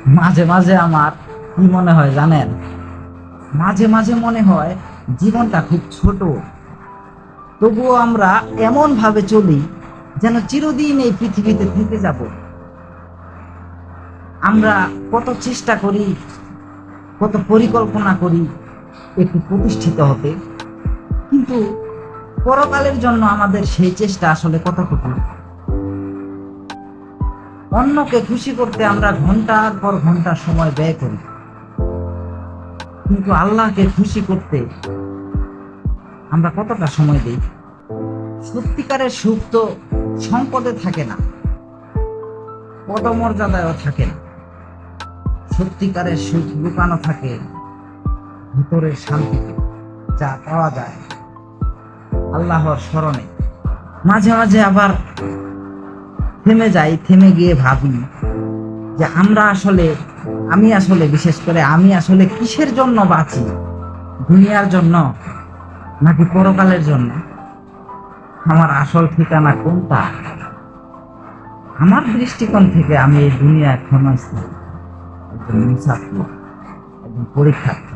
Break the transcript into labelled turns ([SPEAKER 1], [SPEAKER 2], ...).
[SPEAKER 1] মাঝে মাঝে আমার কি মনে হয় জানেন, মাঝে মাঝে মনে হয় জীবনটা খুব ছোট, তবুও আমরা এমন ভাবে চলি যেন চিরদিন এই পৃথিবীতে থেকে যাব। আমরা কত চেষ্টা করি, কত পরিকল্পনা করি একটু প্রতিষ্ঠিত হতে, কিন্তু পরকালের জন্য আমাদের সেই চেষ্টা আসলে কতটুকু? অন্যকে খুশি করতে আমরা ঘন্টার পর ঘন্টা সময় ব্যয় করি, কিন্তু আল্লাহকে খুশি করতে আমরা কতটা সময় দিই? সত্যিকারের সুখ তো সম্পদে থাকে না, পদমর্যাদায়ও থাকে না। সত্যিকারের সুখ লুকানো থাকে ভিতরের শান্তিতে, যা পাওয়া যায় আল্লাহর স্মরণে। মাঝে মাঝে আবার থেমে যাই, থেমে গিয়ে ভাবি যে আমি আসলে বিশেষ করে আমি আসলে কিসের জন্য বাঁচি? দুনিয়ার জন্য নাকি পরকালের জন্য? আমার আসল ঠিকানা কোনটা? আমার দৃষ্টিকোণ থেকে আমি এই দুনিয়ায় ক্ষণস্থায়ী, একজন মুসাফির, একজন পরীক্ষার্থী।